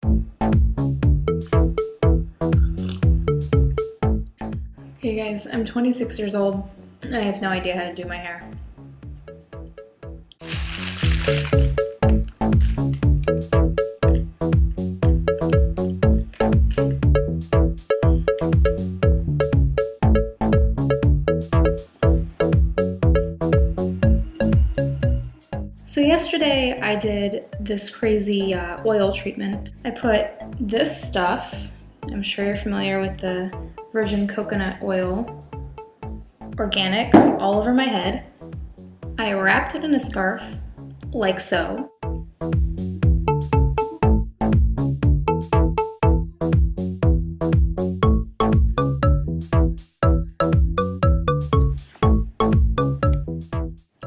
Hey guys, I'm 26 years old. I have no idea how to do my hair. So yesterday I did this crazy oil treatment. I put this stuff, I'm sure you're familiar with the virgin coconut oil, organic, all over my head. I wrapped it in a scarf, like so.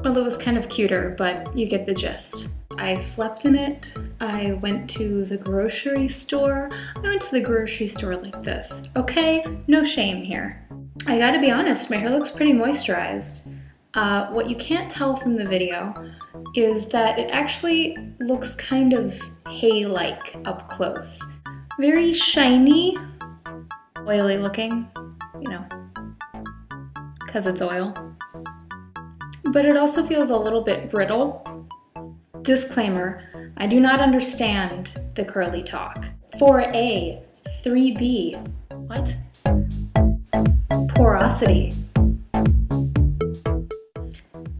Well, it was kind of cuter, but you get the gist. I slept in it. I went to the grocery store. I went to the grocery store like this. Okay, no shame here. I gotta be honest, my hair looks pretty moisturized. What you can't tell from the video is that it actually looks kind of hay-like up close. Very shiny, oily looking, you know, because it's oil. But it also feels a little bit brittle. Disclaimer, I do not understand the curly talk. 4A, 3B, what? Porosity.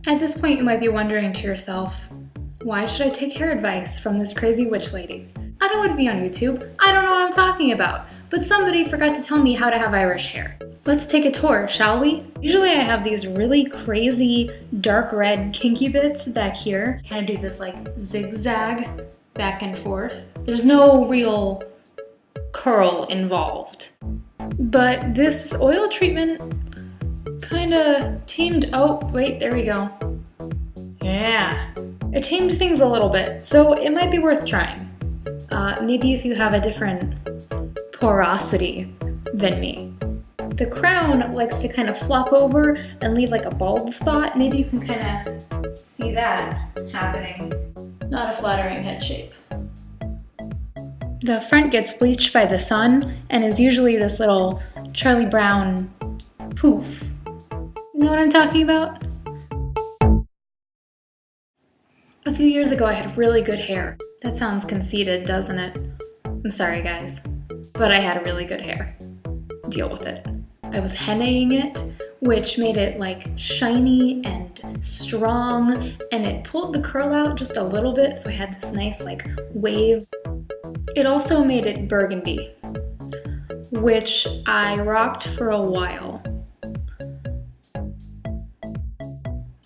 At this point, you might be wondering to yourself, why should I take hair advice from this crazy witch lady? I don't want to be on YouTube. I don't know what I'm talking about. But somebody forgot to tell me how to have Irish hair. Let's take a tour, shall we? Usually I have these really crazy dark red kinky bits back here. Kind of do this like zigzag back and forth. There's no real curl involved. But this oil treatment kind of tamed, oh wait, there we go. Yeah, it tamed things a little bit, so it might be worth trying. Maybe if you have a different porosity than me. The crown likes to kind of flop over and leave like a bald spot. Maybe you can kind of see that happening. Not a flattering head shape. The front gets bleached by the sun and is usually this little Charlie Brown poof. You know what I'm talking about? A few years ago I had really good hair. That sounds conceited, doesn't it? I'm sorry guys, but I had really good hair. Deal with it. I was hennaing it, which made it like shiny and strong, and it pulled the curl out just a little bit, so I had this nice like wave. It also made it burgundy, which I rocked for a while.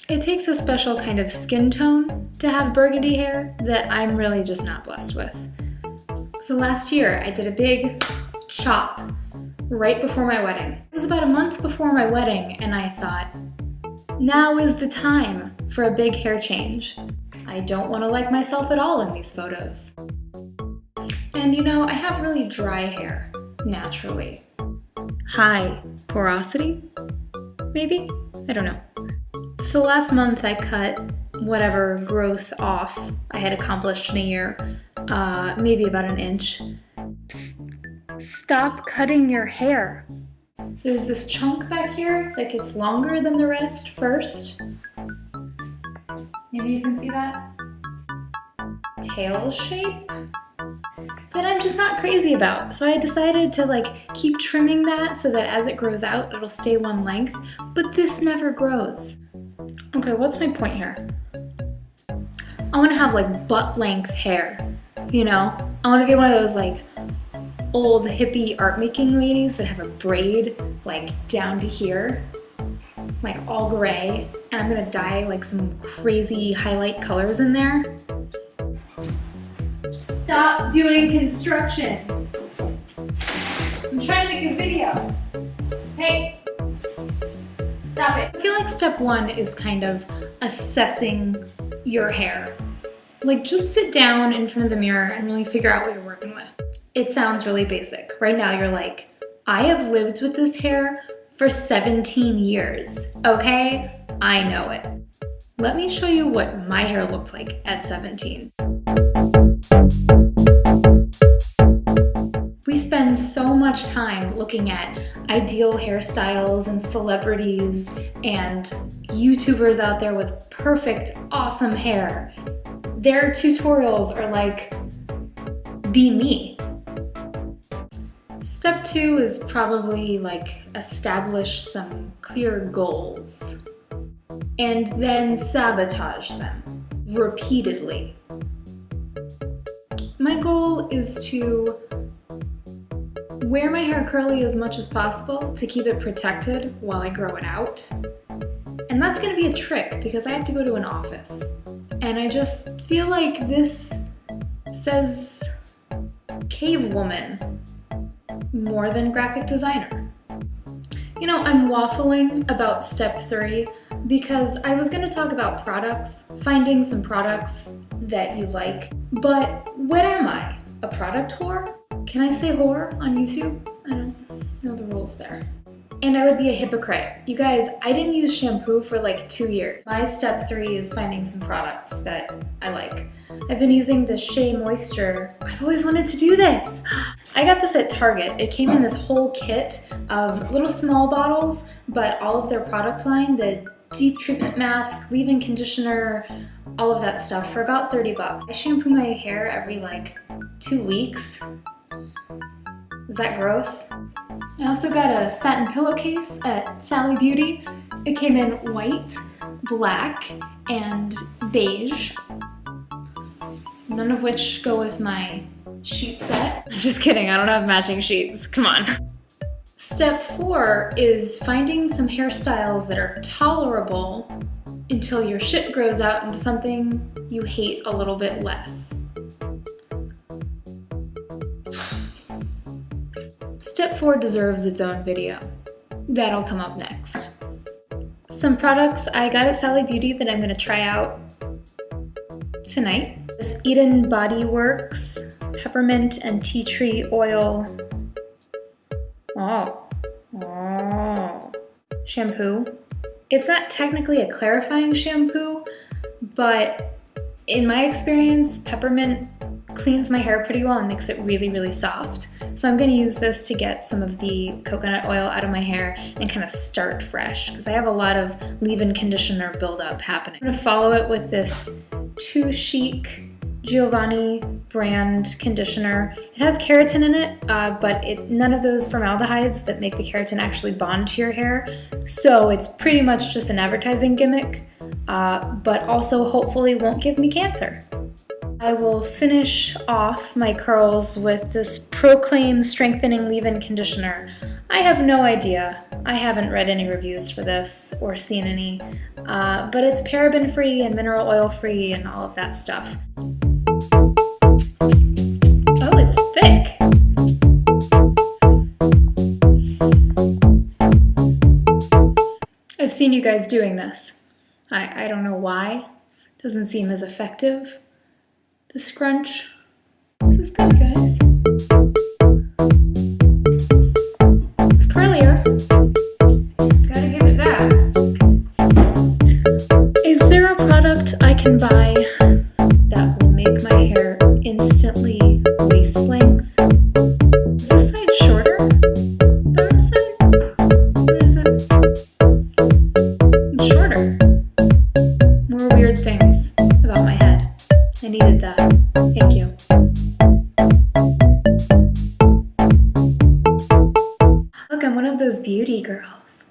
It takes a special kind of skin tone to have burgundy hair that I'm really just not blessed with. So last year I did a big chop right before my wedding. It was about a month before my wedding and I thought, now is the time for a big hair change. I don't want to like myself at all in these photos. And you know, I have really dry hair, naturally. High porosity, maybe? I don't know. So last month I cut whatever growth off I had accomplished in a year, maybe about an inch. Psst, stop cutting your hair. There's this chunk back here that gets longer than the rest first. Maybe you can see that? Tail shape? That I'm just not crazy about. So I decided to like keep trimming that so that as it grows out, it'll stay one length, but this never grows. Okay, what's my point here? I want to have like butt length hair, you know? I want to be one of those like old hippie art making ladies that have a braid like down to here, like all gray, and I'm gonna dye like some crazy highlight colors in there. Stop doing construction. I'm trying to make a video. Hey. Stop it. I feel like step one is kind of assessing your hair. Like just sit down in front of the mirror and really figure out what you're working with. It sounds really basic. Right now you're like, I have lived with this hair for 17 years, okay? I know it. Let me show you what my hair looked like at 17. spend so much time looking at ideal hairstyles and celebrities and YouTubers out there with perfect, awesome hair. Their tutorials are like, be me. Step 2 is probably like establish some clear goals and then sabotage them repeatedly. My goal is to wear my hair curly as much as possible to keep it protected while I grow it out. And that's gonna be a trick because I have to go to an office. And I just feel like this says cave woman more than graphic designer. You know, I'm waffling about step 3 because I was gonna talk about products, finding some products that you like, but what am I? A product whore? Can I say whore on YouTube? I don't know the rules there. And I would be a hypocrite. You guys, I didn't use shampoo for like 2 years. My step 3 is finding some products that I like. I've been using the Shea Moisture. I've always wanted to do this. I got this at Target. It came in this whole kit of little small bottles, but all of their product line, the deep treatment mask, leave-in conditioner, all of that stuff for about 30 bucks. I shampoo my hair every like 2 weeks. Is that gross? I also got a satin pillowcase at Sally Beauty. It came in white, black, and beige. None of which go with my sheet set. I'm just kidding, I don't have matching sheets, come on. Step 4 is finding some hairstyles that are tolerable until your shit grows out into something you hate a little bit less. Step 4 deserves its own video. That'll come up next. Some products I got at Sally Beauty that I'm gonna try out tonight. This Eden Body Works peppermint and tea tree oil. Oh. Shampoo. It's not technically a clarifying shampoo, but in my experience, peppermint cleans my hair pretty well and makes it really, really soft. So I'm gonna use this to get some of the coconut oil out of my hair and kind of start fresh because I have a lot of leave-in conditioner buildup happening. I'm gonna follow it with this Too Chic Giovanni brand conditioner. It has keratin in it, but none of those formaldehydes that make the keratin actually bond to your hair. So it's pretty much just an advertising gimmick, but also hopefully won't give me cancer. I will finish off my curls with this Proclaim Strengthening Leave-In Conditioner. I have no idea. I haven't read any reviews for this or seen any, but it's paraben-free and mineral oil-free and all of that stuff. Oh, it's thick. I've seen you guys doing this. I don't know why. Doesn't seem as effective. The scrunch. This is good, guys. It's curlier. Gotta give it that. Is there a product I can buy that will make my hair instantly waist length? Is this side shorter than this side? Or is it shorter? More weird things about my head. I needed that. Thank you. Look, I'm one of those beauty girls.